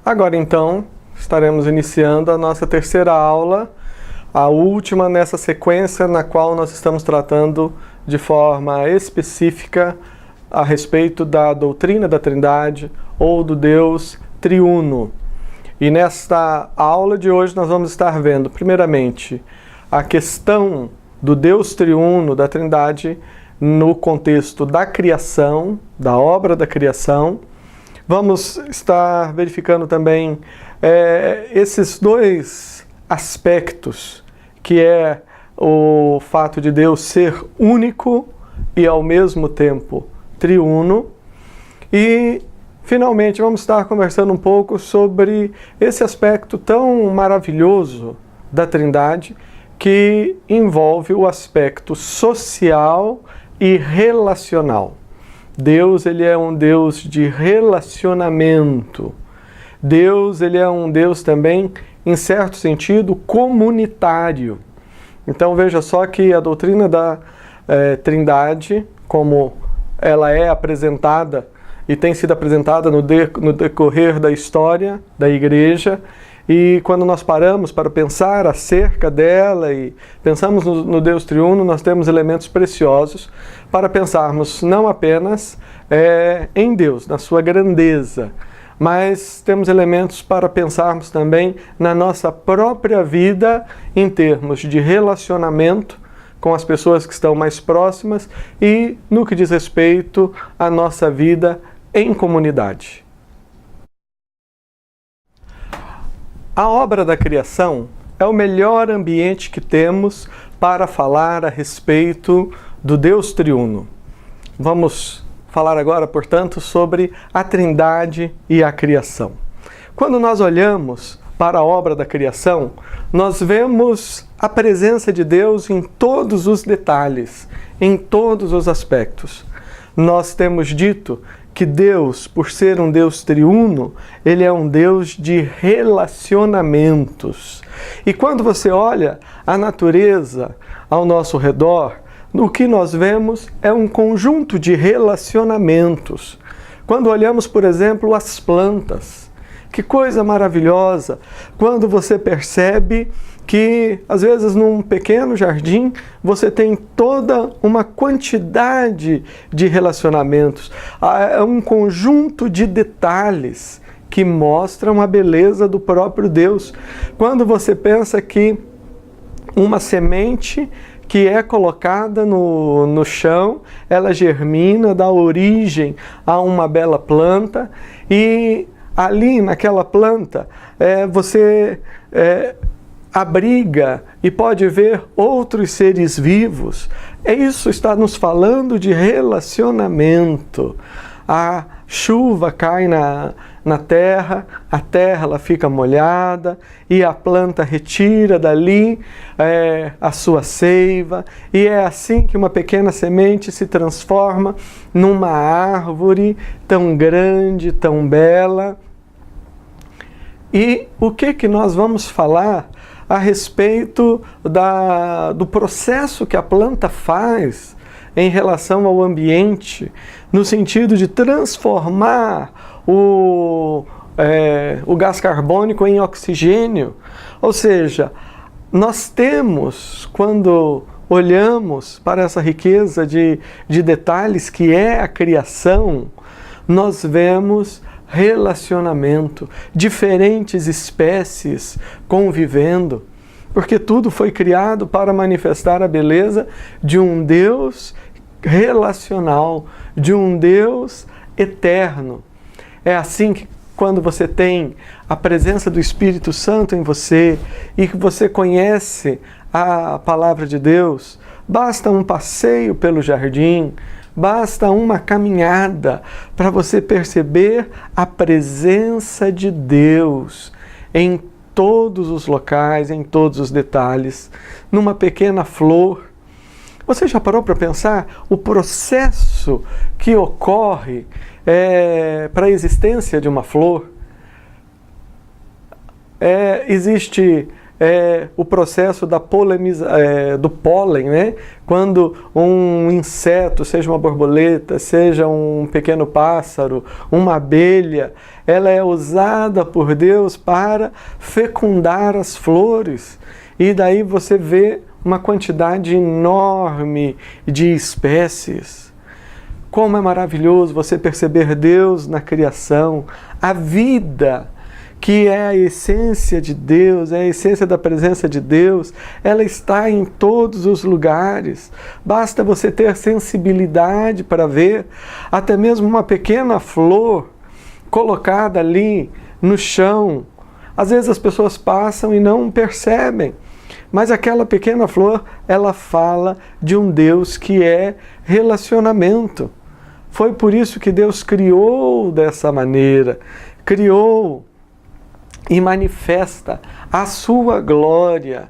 Agora então, estaremos iniciando a nossa terceira aula, a última nessa sequência na qual nós estamos tratando de forma específica a respeito da doutrina da Trindade ou do Deus triuno. E nesta aula de hoje nós vamos estar vendo, primeiramente, a questão do Deus triuno, da Trindade, no contexto da criação, da obra da criação. Vamos estar verificando também esses dois aspectos, que é o fato de Deus ser único e ao mesmo tempo triuno. E, finalmente, vamos estar conversando um pouco sobre esse aspecto tão maravilhoso da Trindade, que envolve o aspecto social e relacional. Deus, ele é um Deus de relacionamento. Deus, ele é um Deus também, em certo sentido, comunitário. Então veja só que a doutrina da Trindade, como ela é apresentada e tem sido apresentada no decorrer da história da Igreja, e quando nós paramos para pensar acerca dela e pensamos no Deus triuno, nós temos elementos preciosos para pensarmos não apenas em Deus, na sua grandeza, mas temos elementos para pensarmos também na nossa própria vida em termos de relacionamento com as pessoas que estão mais próximas e no que diz respeito à nossa vida em comunidade. A obra da criação é o melhor ambiente que temos para falar a respeito do Deus triuno. Vamos falar agora, portanto, sobre a Trindade e a criação. Quando nós olhamos para a obra da criação, nós vemos a presença de Deus em todos os detalhes, em todos os aspectos. Nós temos dito que Deus, por ser um Deus triuno, ele é um Deus de relacionamentos. E quando você olha a natureza ao nosso redor, o que nós vemos é um conjunto de relacionamentos. Quando olhamos, por exemplo, as plantas, que coisa maravilhosa! Quando você percebe que, às vezes, num pequeno jardim, você tem toda uma quantidade de relacionamentos. É um conjunto de detalhes que mostram a beleza do próprio Deus. Quando você pensa que uma semente que é colocada no chão, ela germina, dá origem a uma bela planta, e ali naquela planta você abriga e pode ver outros seres vivos. Isso está nos falando de relacionamento. A chuva cai na terra, a terra ela fica molhada e a planta retira dali a sua seiva, e é assim que uma pequena semente se transforma numa árvore tão grande, tão bela. E o que nós vamos falar a respeito do processo que a planta faz em relação ao ambiente, no sentido de transformar o gás carbônico em oxigênio? Ou seja, nós temos, quando olhamos para essa riqueza de detalhes que é a criação, nós vemos relacionamento, diferentes espécies convivendo, porque tudo foi criado para manifestar a beleza de um Deus relacional, de um Deus eterno. É assim que, quando você tem a presença do Espírito Santo em você e que você conhece a palavra de Deus, basta um passeio pelo jardim, basta uma caminhada para você perceber a presença de Deus em todos os locais, em todos os detalhes, numa pequena flor. Você já parou para pensar o processo que ocorre para a existência de uma flor? Existe o processo da do pólen, né? Quando um inseto, seja uma borboleta, seja um pequeno pássaro, uma abelha, ela é usada por Deus para fecundar as flores. E daí você vê uma quantidade enorme de espécies. Como é maravilhoso você perceber Deus na criação, a vida, que é a essência de Deus, é a essência da presença de Deus, ela está em todos os lugares. Basta você ter sensibilidade para ver, até mesmo uma pequena flor colocada ali no chão. Às vezes as pessoas passam e não percebem, mas aquela pequena flor, ela fala de um Deus que é relacionamento. Foi por isso que Deus criou dessa maneira, criou e manifesta a sua glória,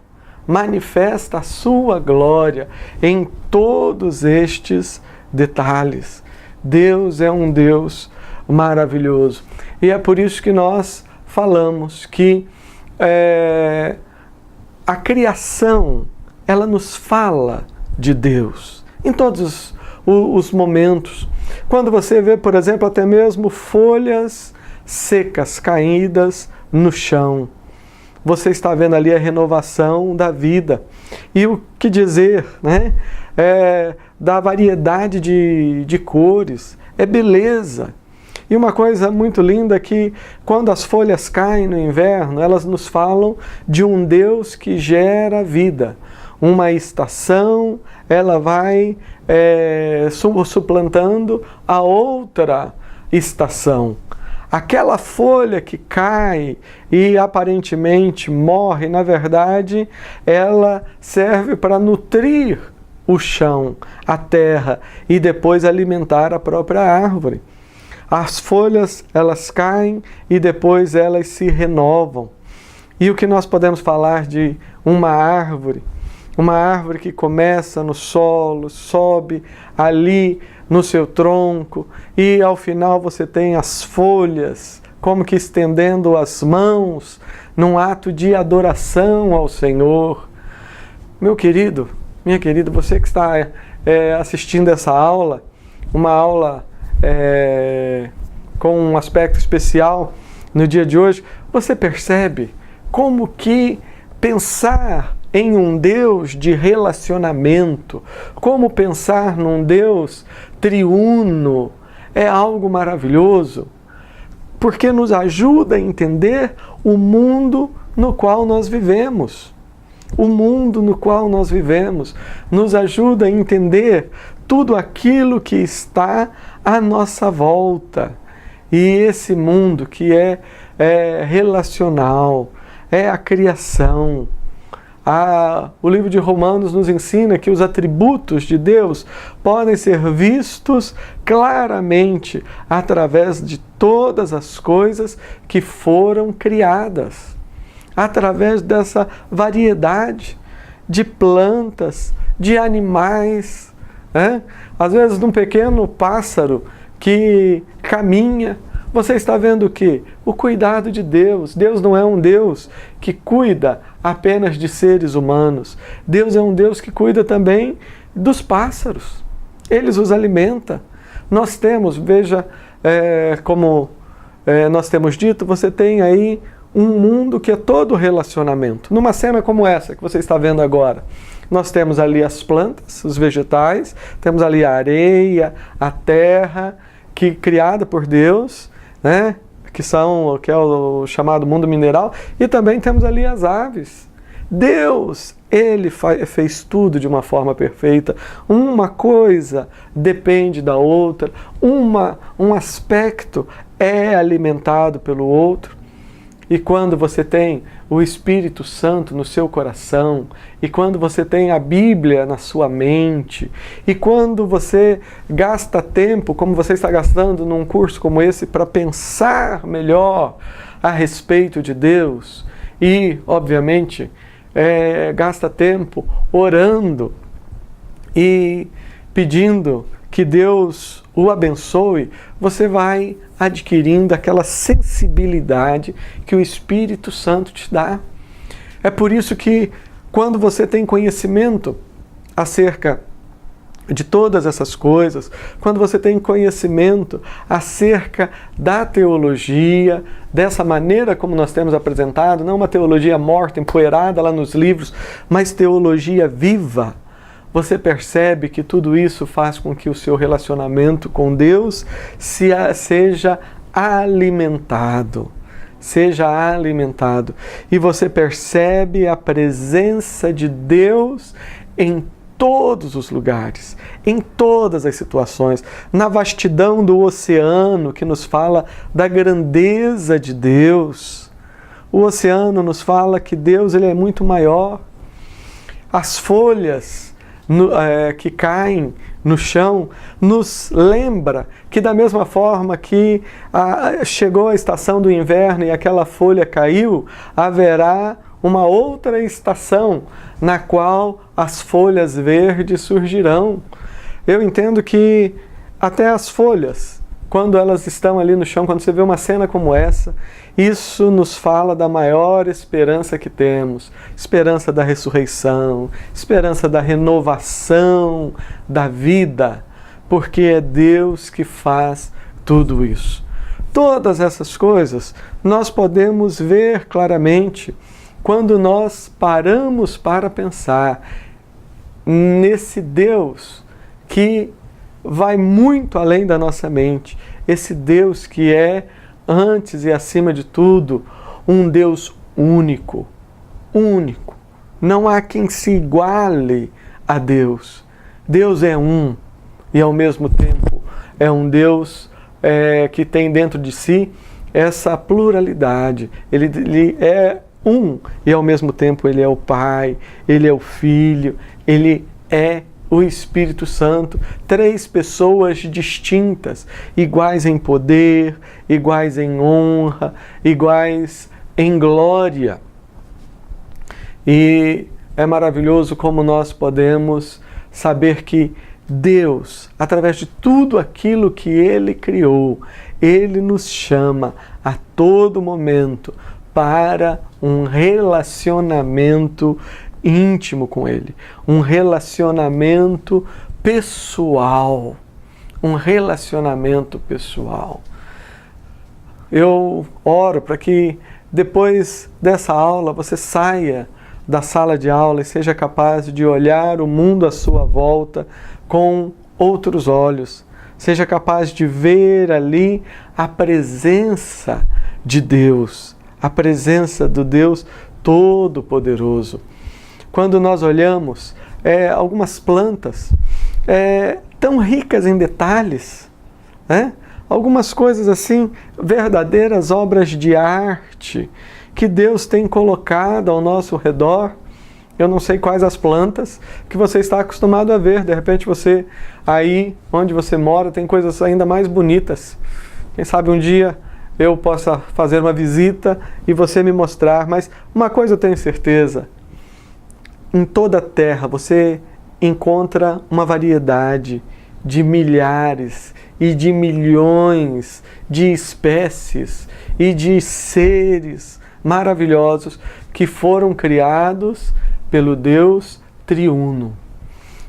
em todos estes detalhes. Deus é um Deus maravilhoso. E é por isso que nós falamos que a criação, ela nos fala de Deus em todos os momentos. Quando você vê, por exemplo, até mesmo folhas secas caídas no chão, você está vendo ali a renovação da vida. E o que dizer, né? Da variedade de cores, é beleza. E uma coisa muito linda é que quando as folhas caem no inverno, elas nos falam de um Deus que gera vida. Uma estação, ela vai suplantando a outra estação. Aquela folha que cai e aparentemente morre, na verdade, ela serve para nutrir o chão, a terra, e depois alimentar a própria árvore. As folhas, elas caem e depois elas se renovam. E o que nós podemos falar de uma árvore? Uma árvore que começa no solo, sobe ali no seu tronco e ao final você tem as folhas como que estendendo as mãos num ato de adoração ao Senhor. Meu querido, minha querida, você que está assistindo essa aula, uma aula com um aspecto especial no dia de hoje, você percebe como que pensar em um Deus de relacionamento, como pensar num Deus triuno, é algo maravilhoso, porque nos ajuda a entender o mundo no qual nós vivemos. O mundo no qual nós vivemos nos ajuda a entender tudo aquilo que está à nossa volta. E esse mundo que é relacional, é a criação. O livro de Romanos nos ensina que os atributos de Deus podem ser vistos claramente através de todas as coisas que foram criadas, através dessa variedade de plantas, de animais, às vezes de um pequeno pássaro que caminha. Você está vendo o quê? O cuidado de Deus. Deus não é um Deus que cuida apenas de seres humanos. Deus é um Deus que cuida também dos pássaros. Ele os alimenta. Nós temos, veja, como nós temos dito, você tem aí um mundo que é todo relacionamento. Numa cena como essa que você está vendo agora, nós temos ali as plantas, os vegetais, temos ali a areia, a terra, que criada por Deus, né? que é o chamado mundo mineral, e também temos ali as aves. Deus, Ele fez tudo de uma forma perfeita. Uma coisa depende da outra, um aspecto é alimentado pelo outro. E quando você tem o Espírito Santo no seu coração, e quando você tem a Bíblia na sua mente, e quando você gasta tempo, como você está gastando num curso como esse, para pensar melhor a respeito de Deus, e, obviamente, gasta tempo orando e pedindo que Deus o abençoe, você vai adquirindo aquela sensibilidade que o Espírito Santo te dá. É por isso que quando você tem conhecimento acerca de todas essas coisas, quando você tem conhecimento acerca da teologia, dessa maneira como nós temos apresentado, não uma teologia morta, empoeirada lá nos livros, mas teologia viva, você percebe que tudo isso faz com que o seu relacionamento com Deus seja alimentado. Seja alimentado. E você percebe a presença de Deus em todos os lugares, em todas as situações, na vastidão do oceano que nos fala da grandeza de Deus. O oceano nos fala que Deus ele é muito maior. As folhas que caem no chão nos lembra que da mesma forma que chegou a estação do inverno e aquela folha caiu, haverá uma outra estação na qual as folhas verdes surgirão. Eu entendo que até as folhas, quando elas estão ali no chão, quando você vê uma cena como essa, isso nos fala da maior esperança que temos, esperança da ressurreição, esperança da renovação da vida, porque é Deus que faz tudo isso. Todas essas coisas nós podemos ver claramente quando nós paramos para pensar nesse Deus que vai muito além da nossa mente, esse Deus que é, antes e acima de tudo, um Deus único, único. Não há quem se iguale a Deus. Deus é um e ao mesmo tempo é um Deus que tem dentro de si essa pluralidade. Ele é um e ao mesmo tempo ele é o Pai, ele é o Filho, ele é o Espírito Santo, 3 pessoas distintas, iguais em poder, iguais em honra, iguais em glória. E é maravilhoso como nós podemos saber que Deus, através de tudo aquilo que Ele criou, Ele nos chama a todo momento para um relacionamento íntimo com Ele, um relacionamento pessoal, um relacionamento pessoal. Eu oro para que depois dessa aula você saia da sala de aula e seja capaz de olhar o mundo à sua volta com outros olhos, seja capaz de ver ali a presença de Deus, a presença do Deus Todo-Poderoso. Quando nós olhamos algumas plantas tão ricas em detalhes, algumas coisas assim, verdadeiras obras de arte que Deus tem colocado ao nosso redor. Eu não sei quais as plantas que você está acostumado a ver. De repente você, aí onde você mora, tem coisas ainda mais bonitas. Quem sabe um dia eu possa fazer uma visita e você me mostrar. Mas uma coisa eu tenho certeza: em toda a terra você encontra uma variedade de milhares e de milhões de espécies e de seres maravilhosos que foram criados pelo Deus triuno.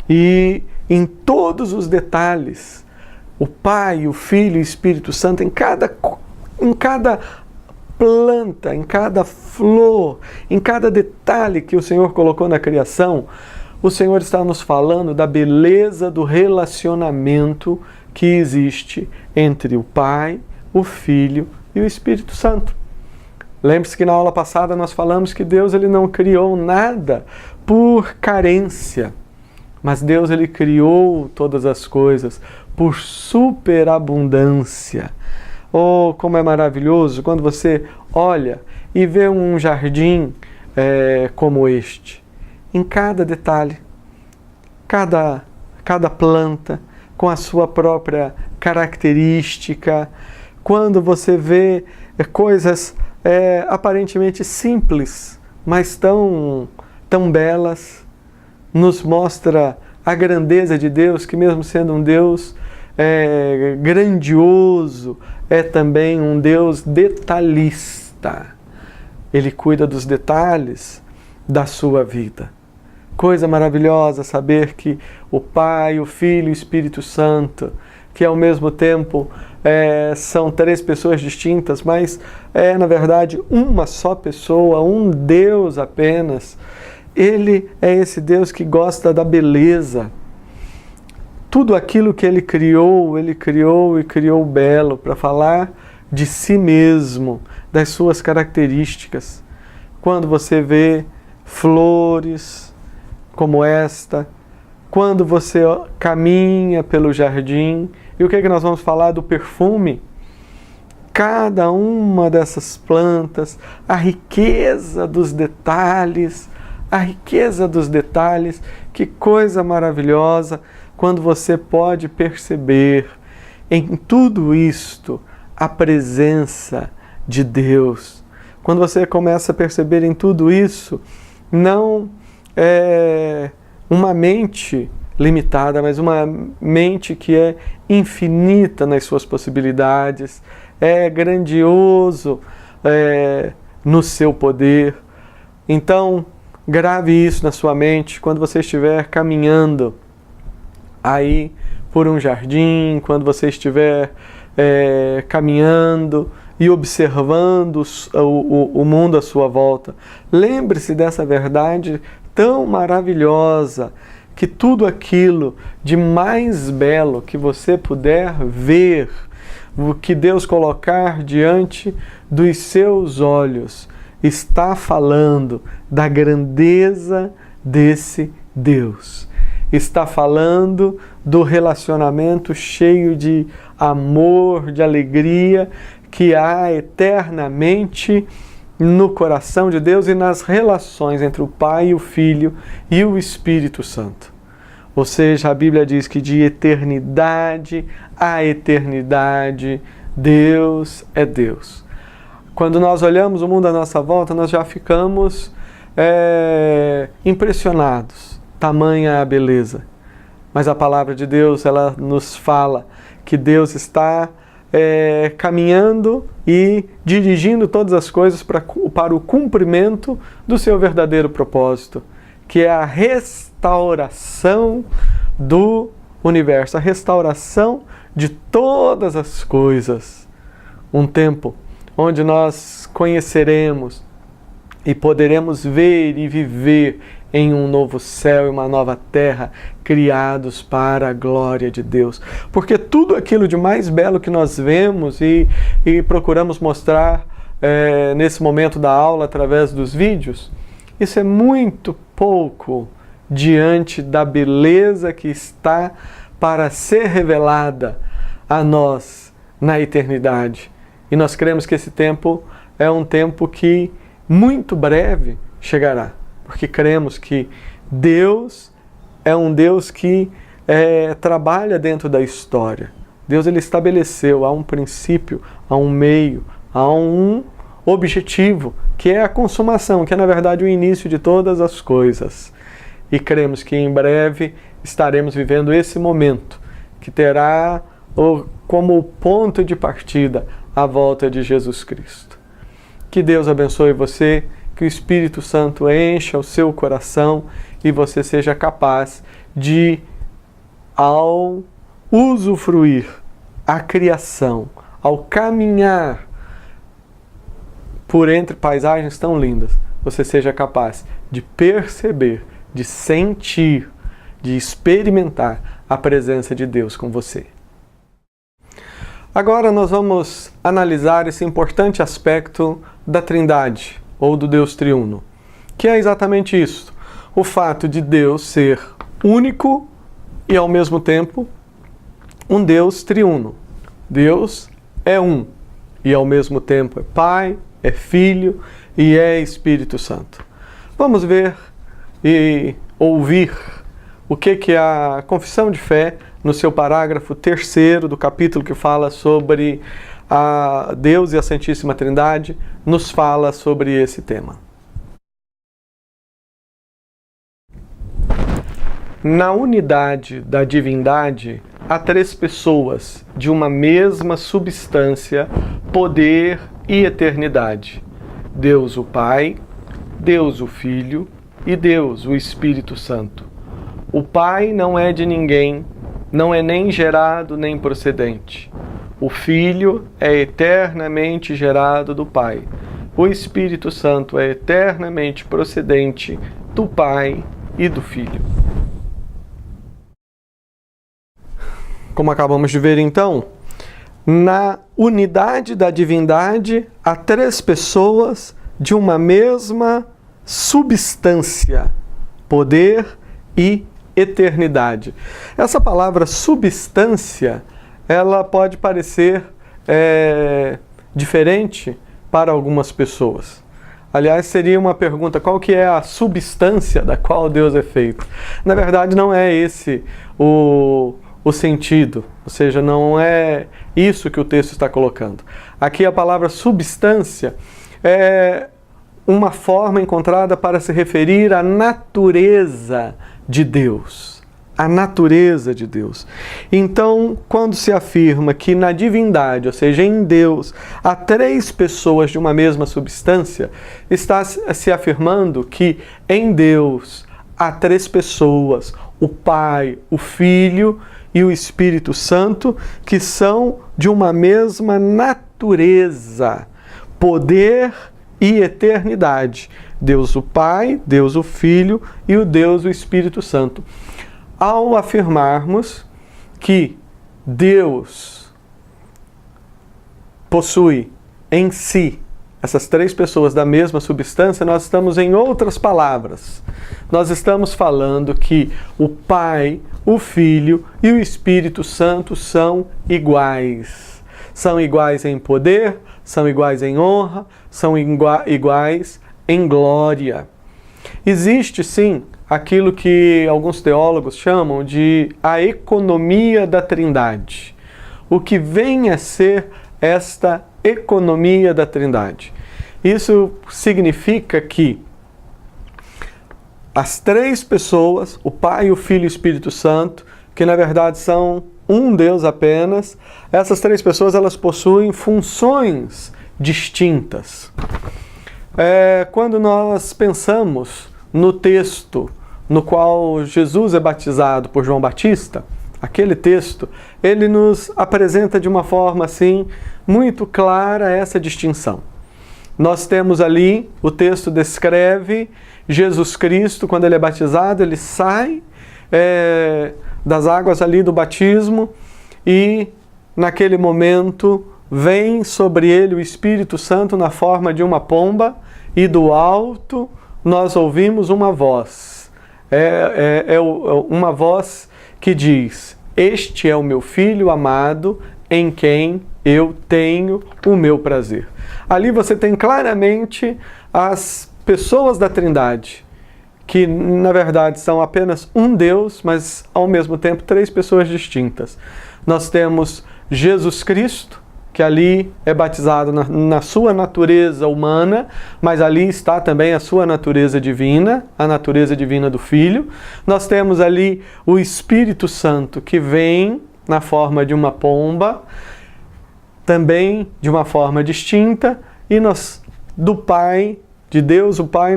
E em todos os detalhes, o Pai, o Filho e o Espírito Santo, em cada planta, em cada flor, em cada detalhe que o Senhor colocou na criação, o Senhor está nos falando da beleza do relacionamento que existe entre o Pai, o Filho e o Espírito Santo. Lembre-se que na aula passada nós falamos que Deus ele não criou nada por carência, mas Deus ele criou todas as coisas por superabundância. Oh, como é maravilhoso quando você olha e vê um jardim como este. Em cada detalhe, cada planta com a sua própria característica. Quando você vê coisas aparentemente simples, mas tão belas, nos mostra a grandeza de Deus, que mesmo sendo um Deus grandioso, é também um Deus detalhista. Ele cuida dos detalhes. da sua vida. Coisa maravilhosa saber que o Pai, o Filho e o Espírito Santo, que ao mesmo tempo são três pessoas distintas, mas na verdade uma só pessoa, um Deus apenas. Ele é esse Deus que gosta da beleza. Tudo aquilo que Ele criou e criou belo para falar de si mesmo, das suas características. Quando você vê flores como esta, quando você caminha pelo jardim, e o que é que nós vamos falar do perfume? Cada uma dessas plantas, a riqueza dos detalhes, que coisa maravilhosa quando você pode perceber em tudo isto a presença de Deus. Quando você começa a perceber em tudo isso, não uma mente limitada, mas uma mente que é infinita nas suas possibilidades, é grandioso no seu poder. Então, grave isso na sua mente quando você estiver caminhando aí por um jardim, quando você estiver caminhando e observando o mundo à sua volta. Lembre-se dessa verdade tão maravilhosa, que tudo aquilo de mais belo que você puder ver, o que Deus colocar diante dos seus olhos, está falando da grandeza desse Deus. Está falando do relacionamento cheio de amor, de alegria, que há eternamente no coração de Deus e nas relações entre o Pai, o Filho e o Espírito Santo. Ou seja, a Bíblia diz que de eternidade a eternidade, Deus é Deus. Quando nós olhamos o mundo à nossa volta, nós já ficamos impressionados, tamanha a beleza. Mas a palavra de Deus, ela nos fala que Deus está caminhando e dirigindo todas as coisas para o cumprimento do seu verdadeiro propósito, que é a restauração do universo, a restauração de todas as coisas. Um tempo onde nós conheceremos e poderemos ver e viver em um novo céu e uma nova terra, criados para a glória de Deus. Porque tudo aquilo de mais belo que nós vemos e procuramos mostrar nesse momento da aula através dos vídeos, isso é muito pouco diante da beleza que está para ser revelada a nós na eternidade. E nós cremos que esse tempo é um tempo que muito breve chegará. Porque cremos que Deus é um Deus que trabalha dentro da história. Deus ele estabeleceu, há um princípio, há um meio, há um objetivo, que é a consumação, que é na verdade o início de todas as coisas. E cremos que em breve estaremos vivendo esse momento, que terá como ponto de partida a volta de Jesus Cristo. Que Deus abençoe você, que o Espírito Santo encha o seu coração e você seja capaz de, ao usufruir a criação, ao caminhar por entre paisagens tão lindas, você seja capaz de perceber, de sentir, de experimentar a presença de Deus com você. Agora nós vamos analisar esse importante aspecto da Trindade, ou do Deus triuno, que é exatamente isso, o fato de Deus ser único e ao mesmo tempo um Deus triuno. Deus é um e ao mesmo tempo é Pai, é Filho e é Espírito Santo. Vamos ver e ouvir o que a Confissão de Fé, no seu parágrafo 3º do capítulo que fala sobre a Deus e a Santíssima Trindade, nos fala sobre esse tema. Na unidade da divindade, há três pessoas de uma mesma substância, poder e eternidade. Deus o Pai, Deus o Filho e Deus, o Espírito Santo. O Pai não é de ninguém, não é nem gerado nem procedente. O Filho é eternamente gerado do Pai. O Espírito Santo é eternamente procedente do Pai e do Filho. Como acabamos de ver então, na unidade da divindade há três pessoas de uma mesma substância, poder e eternidade. Essa palavra substância, ela pode parecer diferente para algumas pessoas. Aliás, seria uma pergunta, qual que é a substância da qual Deus é feito? Na verdade, não é esse o sentido, ou seja, não é isso que o texto está colocando. Aqui a palavra substância é uma forma encontrada para se referir à natureza de Deus. A natureza de Deus. Então, quando se afirma que na divindade, ou seja, em Deus, há três pessoas de uma mesma substância, está se afirmando que em Deus há três pessoas, o Pai, o Filho e o Espírito Santo, que são de uma mesma natureza, poder e eternidade. Deus o Pai, Deus o Filho e o Deus o Espírito Santo. Ao afirmarmos que Deus possui em si essas três pessoas da mesma substância, nós estamos, em outras palavras, nós estamos falando que o Pai, o Filho e o Espírito Santo são iguais. São iguais em poder, são iguais em honra, são iguais em glória. Existe, sim, aquilo que alguns teólogos chamam de a economia da Trindade. O que vem a ser esta economia da Trindade? Isso significa que as três pessoas, o Pai, o Filho e o Espírito Santo, que na verdade são um Deus apenas, essas três pessoas elas possuem funções distintas. Quando nós pensamos no texto no qual Jesus é batizado por João Batista, aquele texto, ele nos apresenta de uma forma assim muito clara essa distinção. Nós temos ali, o texto descreve Jesus Cristo, quando ele é batizado, ele sai das águas ali do batismo e naquele momento vem sobre ele o Espírito Santo na forma de uma pomba e do alto nós ouvimos uma voz. Uma voz que diz: "Este é o meu Filho amado, em quem eu tenho o meu prazer." Ali você tem claramente as pessoas da Trindade, que na verdade são apenas um Deus, mas ao mesmo tempo três pessoas distintas. Nós temos Jesus Cristo, que ali é batizado na sua natureza humana, mas ali está também a sua natureza divina, a natureza divina do Filho. Nós temos ali o Espírito Santo, que vem na forma de uma pomba, também de uma forma distinta, e do Pai, de Deus, o Pai,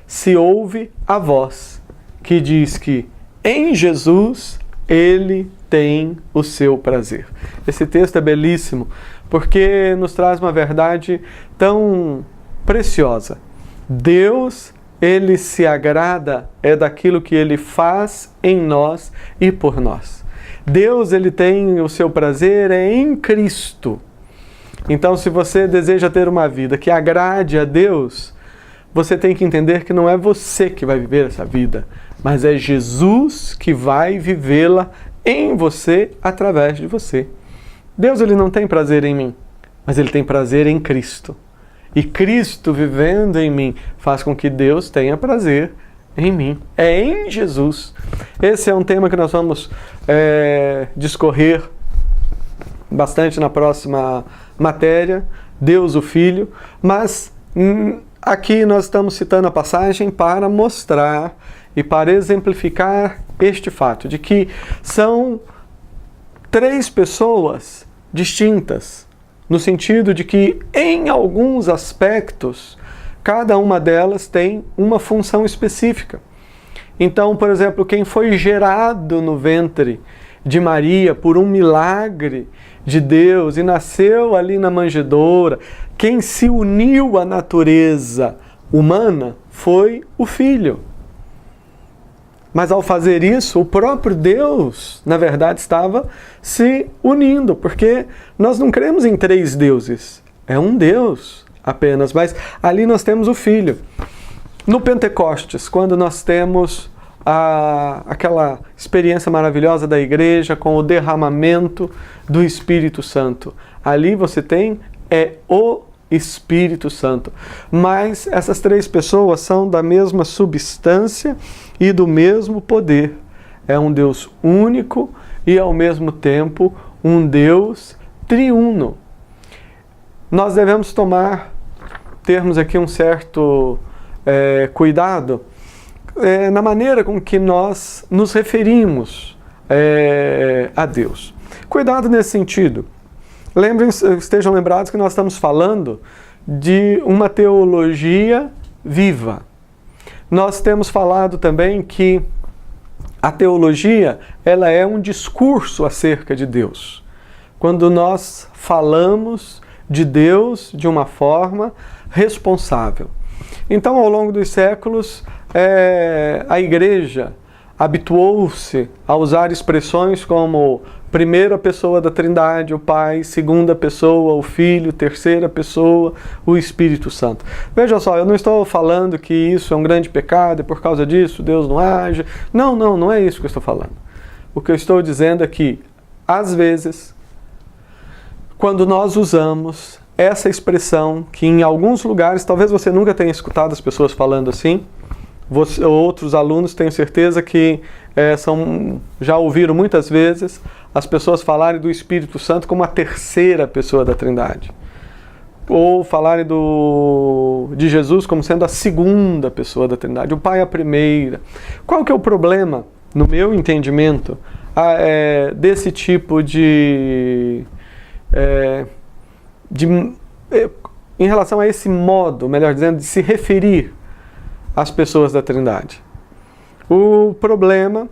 se ouve a voz que diz que em Jesus Ele tem o seu prazer. Esse texto é belíssimo porque nos traz uma verdade tão preciosa. Deus, Ele se agrada daquilo que Ele faz em nós e por nós. Deus, Ele tem o seu prazer em Cristo. Então, se você deseja ter uma vida que agrade a Deus, você tem que entender que não é você que vai viver essa vida, mas é Jesus que vai vivê-la em você, através de você. Deus, Ele não tem prazer em mim, mas Ele tem prazer em Cristo. E Cristo vivendo em mim faz com que Deus tenha prazer em mim. É em Jesus. Esse é um tema que nós vamos discorrer bastante na próxima matéria, Deus o Filho, mas aqui nós estamos citando a passagem para mostrar e para exemplificar este fato de que são três pessoas distintas, no sentido de que em alguns aspectos Cada uma delas tem uma função específica. Então, por exemplo, quem foi gerado no ventre de Maria por um milagre de Deus e nasceu ali na manjedoura, quem se uniu à natureza humana foi o Filho. Mas ao fazer isso, o próprio Deus, na verdade, estava se unindo, porque nós não cremos em 3 deuses, é um Deus apenas, mas ali nós temos o Filho. No Pentecostes, quando nós temos aquela experiência maravilhosa da igreja com o derramamento do Espírito Santo, ali você tem o Espírito Santo. Mas essas 3 pessoas são da mesma substância e do mesmo poder. É um Deus único e ao mesmo tempo um Deus triuno. Nós devemos termos aqui um certo cuidado na maneira com que nós nos referimos a Deus. Cuidado nesse sentido. Estejam lembrados que nós estamos falando de uma teologia viva. Nós temos falado também que a teologia, ela é um discurso acerca de Deus. Quando nós falamos de Deus de uma forma responsável. Então, ao longo dos séculos, a igreja habituou-se a usar expressões como primeira pessoa da Trindade, o Pai, segunda pessoa, o Filho, terceira pessoa, o Espírito Santo. Veja só, eu não estou falando que isso é um grande pecado e por causa disso Deus não age. Não é isso que eu estou falando. O que eu estou dizendo é que, às vezes, quando nós usamos essa expressão, que em alguns lugares, talvez você nunca tenha escutado as pessoas falando assim, outros alunos tenho certeza que já ouviram muitas vezes as pessoas falarem do Espírito Santo como a terceira pessoa da Trindade. Ou falarem de Jesus como sendo a segunda pessoa da Trindade, o Pai a primeira. Qual que é o problema, no meu entendimento, desse tipo em relação a esse modo, melhor dizendo, de se referir às pessoas da Trindade? O problema,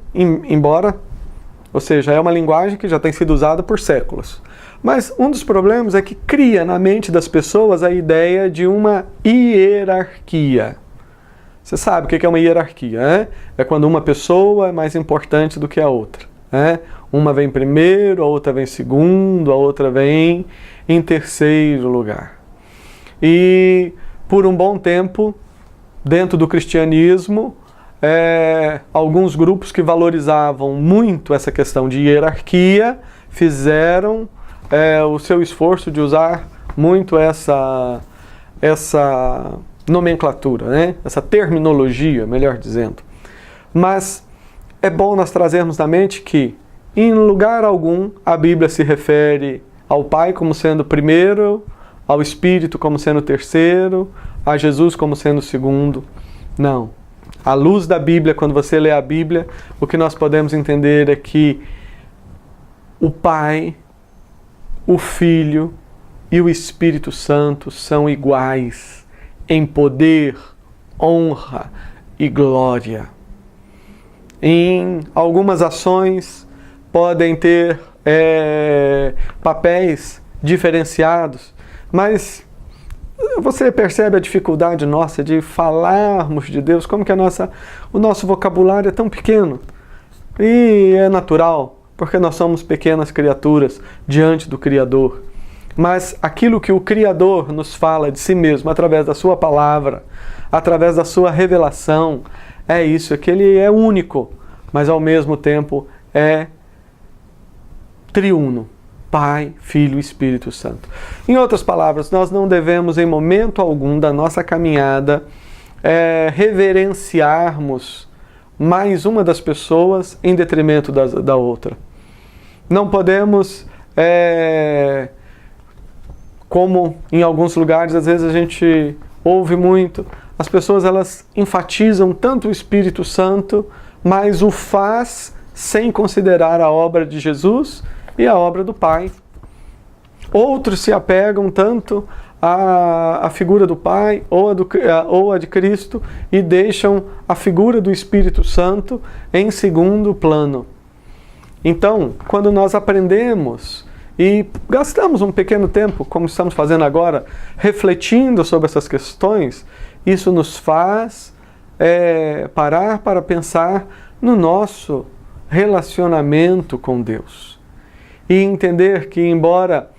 ou seja, é uma linguagem que já tem sido usada por séculos. Mas um dos problemas é que cria na mente das pessoas a ideia de uma hierarquia. Você sabe o que é uma hierarquia, né? É quando uma pessoa é mais importante do que a outra. Uma vem primeiro, a outra vem segundo, a outra vem em terceiro lugar. E por um bom tempo, dentro do cristianismo, alguns grupos que valorizavam muito essa questão de hierarquia fizeram o seu esforço de usar muito essa nomenclatura, né? Essa terminologia, melhor dizendo. Mas é bom nós trazermos na mente que, em lugar algum, a Bíblia se refere ao Pai como sendo primeiro, ao Espírito como sendo terceiro, a Jesus como sendo segundo. Não. À luz da Bíblia, quando você lê a Bíblia, o que nós podemos entender é que o Pai, o Filho e o Espírito Santo são iguais em poder, honra e glória. Em algumas ações podem ter papéis diferenciados, mas você percebe a dificuldade nossa de falarmos de Deus, como que o nosso vocabulário é tão pequeno. E é natural, porque nós somos pequenas criaturas diante do Criador. Mas aquilo que o Criador nos fala de si mesmo, através da sua palavra, através da sua revelação, é isso, que ele é único, mas ao mesmo tempo é triuno. Pai, Filho e Espírito Santo. Em outras palavras, nós não devemos, em momento algum da nossa caminhada, reverenciarmos mais uma das pessoas em detrimento da outra. Não podemos, como em alguns lugares, às vezes a gente ouve muito, as pessoas elas enfatizam tanto o Espírito Santo, mas o faz sem considerar a obra de Jesus e a obra do Pai. Outros se apegam tanto a figura do Pai ou a de Cristo e deixam a figura do Espírito Santo em segundo plano. Então, quando nós aprendemos e gastamos um pequeno tempo, como estamos fazendo agora, refletindo sobre essas questões, isso nos faz parar para pensar no nosso relacionamento com Deus. E entender que, embora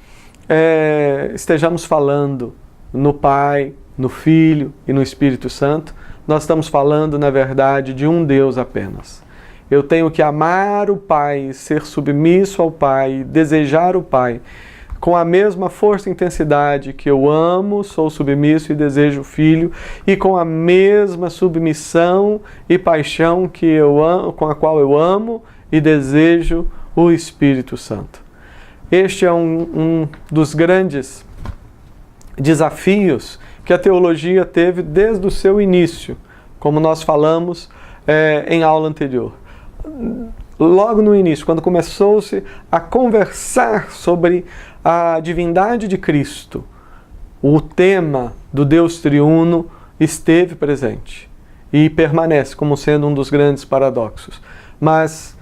estejamos falando no Pai, no Filho e no Espírito Santo, nós estamos falando, na verdade, de um Deus apenas. Eu tenho que amar o Pai, ser submisso ao Pai, desejar o Pai, com a mesma força e intensidade que eu amo, sou submisso e desejo o Filho, e com a mesma submissão e paixão que eu amo, com a qual eu amo e desejo o Espírito Santo. Este é um dos grandes desafios que a teologia teve desde o seu início, como nós falamos em aula anterior. Logo no início, quando começou-se a conversar sobre a divindade de Cristo, o tema do Deus triuno esteve presente e permanece como sendo um dos grandes paradoxos. Mas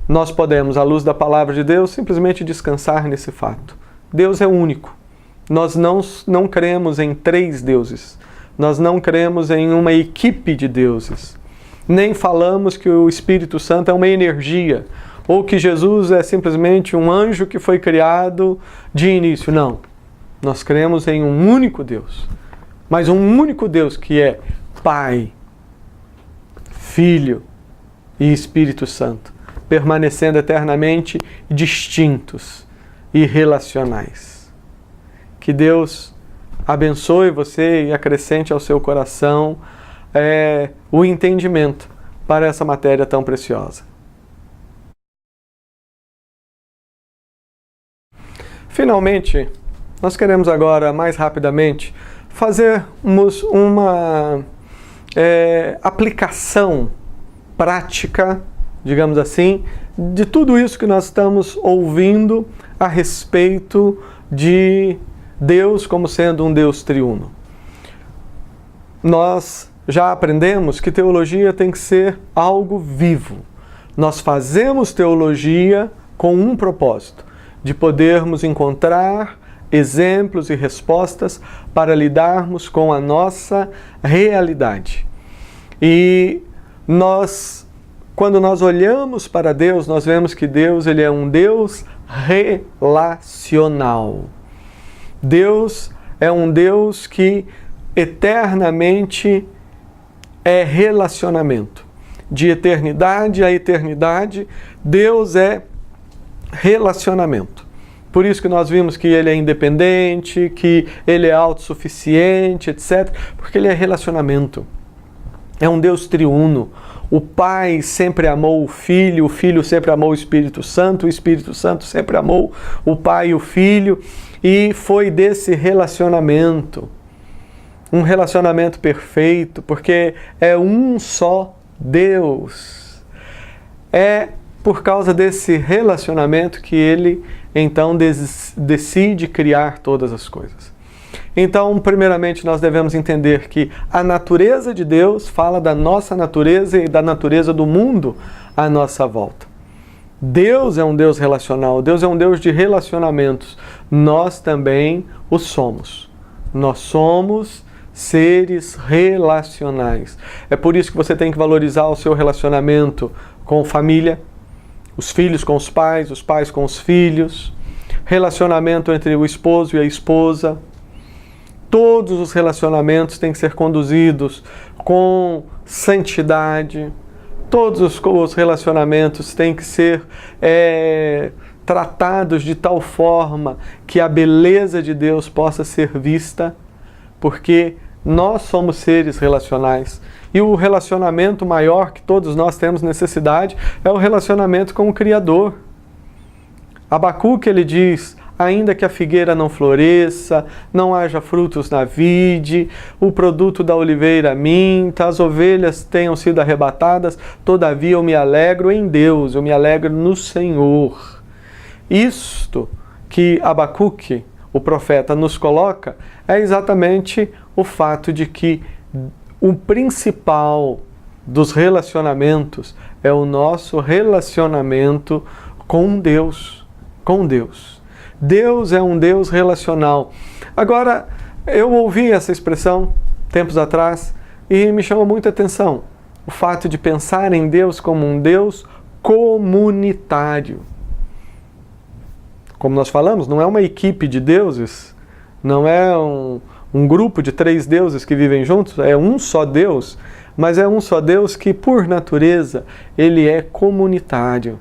nós podemos, à luz da palavra de Deus, simplesmente descansar nesse fato. Deus é único. Nós não cremos em 3 deuses. Nós não cremos em uma equipe de deuses. Nem falamos que o Espírito Santo é uma energia, ou que Jesus é simplesmente um anjo que foi criado de início. Não. Nós cremos em um único Deus. Mas um único Deus que é Pai, Filho e Espírito Santo, permanecendo eternamente distintos e relacionais. Que Deus abençoe você e acrescente ao seu coração o entendimento para essa matéria tão preciosa. Finalmente, nós queremos agora, mais rapidamente, fazermos uma aplicação prática, digamos assim, de tudo isso que nós estamos ouvindo a respeito de Deus como sendo um Deus triuno. Nós já aprendemos que teologia tem que ser algo vivo. Nós fazemos teologia com um propósito, de podermos encontrar exemplos e respostas para lidarmos com a nossa realidade. E quando nós olhamos para Deus, nós vemos que Deus ele é um Deus relacional. Deus é um Deus que eternamente é relacionamento. De eternidade a eternidade, Deus é relacionamento. Por isso que nós vimos que Ele é independente, que Ele é autossuficiente, etc. Porque Ele é relacionamento. É um Deus triuno. O Pai sempre amou o Filho sempre amou o Espírito Santo sempre amou o Pai e o Filho. E foi desse relacionamento, um relacionamento perfeito, porque é um só Deus. É por causa desse relacionamento que Ele, então, decide criar todas as coisas. Então, primeiramente, nós devemos entender que a natureza de Deus fala da nossa natureza e da natureza do mundo à nossa volta. Deus é um Deus relacional, Deus é um Deus de relacionamentos. Nós também o somos. Nós somos seres relacionais. É por isso que você tem que valorizar o seu relacionamento com família, os filhos com os pais com os filhos, relacionamento entre o esposo e a esposa. Todos os relacionamentos têm que ser conduzidos com santidade. Todos os relacionamentos têm que ser tratados de tal forma que a beleza de Deus possa ser vista, porque nós somos seres relacionais. E o relacionamento maior que todos nós temos necessidade é o relacionamento com o Criador. Abacuque, ele diz: ainda que a figueira não floresça, não haja frutos na vide, o produto da oliveira minta, as ovelhas tenham sido arrebatadas, todavia eu me alegro em Deus, eu me alegro no Senhor. Isto que Abacuque, o profeta nos coloca é exatamente o fato de que o principal dos relacionamentos é o nosso relacionamento com Deus. Com Deus. Deus é um Deus relacional. Agora, eu ouvi essa expressão tempos atrás e me chamou muita atenção o fato de pensar em Deus como um Deus comunitário. Como nós falamos, não é uma equipe de deuses, não é um grupo de 3 deuses que vivem juntos, é um só Deus, mas é um só Deus que, por natureza, ele é comunitário.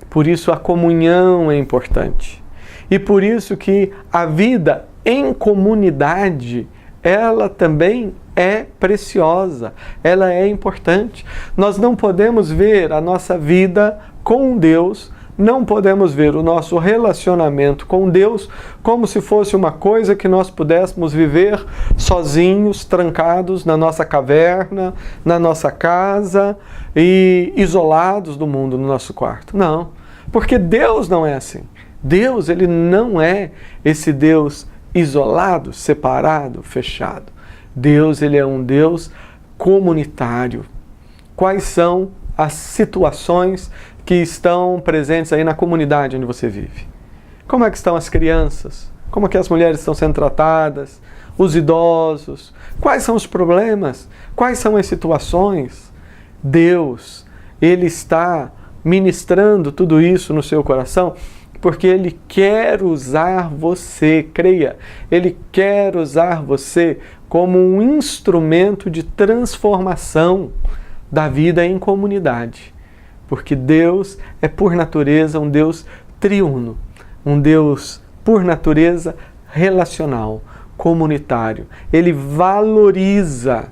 Por isso a comunhão é importante. E por isso que a vida em comunidade, ela também é preciosa, ela é importante. Nós não podemos ver a nossa vida com Deus, não podemos ver o nosso relacionamento com Deus como se fosse uma coisa que nós pudéssemos viver sozinhos, trancados na nossa caverna, na nossa casa e isolados do mundo no nosso quarto. Não, porque Deus não é assim. Deus, ele não é esse Deus isolado, separado, fechado. Deus, ele é um Deus comunitário. Quais são as situações que estão presentes aí na comunidade onde você vive? Como é que estão as crianças? Como é que as mulheres estão sendo tratadas? Os idosos? Quais são os problemas? Quais são as situações? Deus, ele está ministrando tudo isso no seu coração porque ele quer usar você, creia, ele quer usar você como um instrumento de transformação da vida em comunidade. Porque Deus é, por natureza, um Deus triuno, um Deus, por natureza, relacional, comunitário. Ele valoriza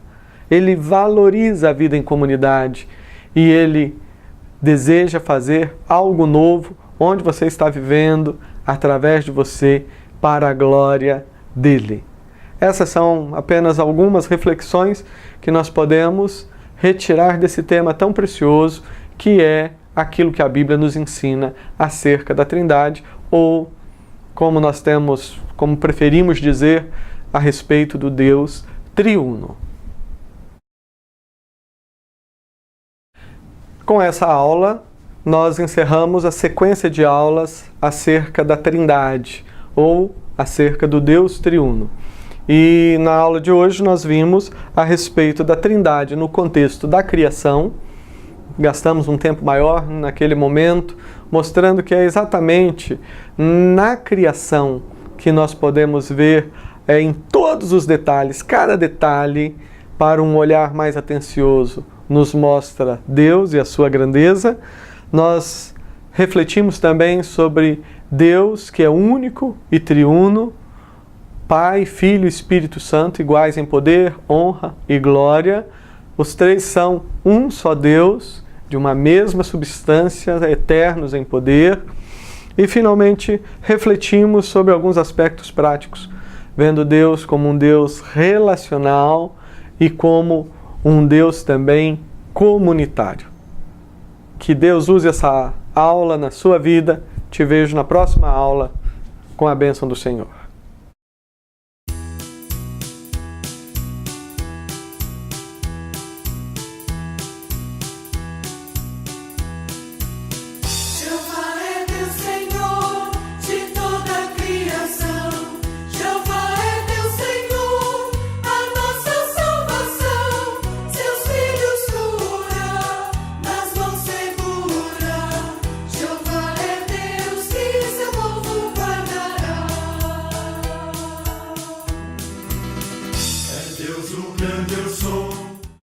a vida em comunidade e ele deseja fazer algo novo onde você está vivendo, através de você, para a glória dele. Essas são apenas algumas reflexões que nós podemos retirar desse tema tão precioso, que é aquilo que a Bíblia nos ensina acerca da Trindade, ou como preferimos dizer, a respeito do Deus triuno. Com essa aula, nós encerramos a sequência de aulas acerca da Trindade, ou acerca do Deus triuno. E na aula de hoje nós vimos a respeito da Trindade no contexto da criação. Gastamos um tempo maior naquele momento, mostrando que é exatamente na criação que nós podemos ver em todos os detalhes, cada detalhe, para um olhar mais atencioso, nos mostra Deus e a sua grandeza. Nós refletimos também sobre Deus, que é único e triuno, Pai, Filho e Espírito Santo, iguais em poder, honra e glória. Os 3 são um só Deus, de uma mesma substância, eternos em poder. E, finalmente, refletimos sobre alguns aspectos práticos, vendo Deus como um Deus relacional e como um Deus também comunitário. Que Deus use essa aula na sua vida. Te vejo na próxima aula com a bênção do Senhor.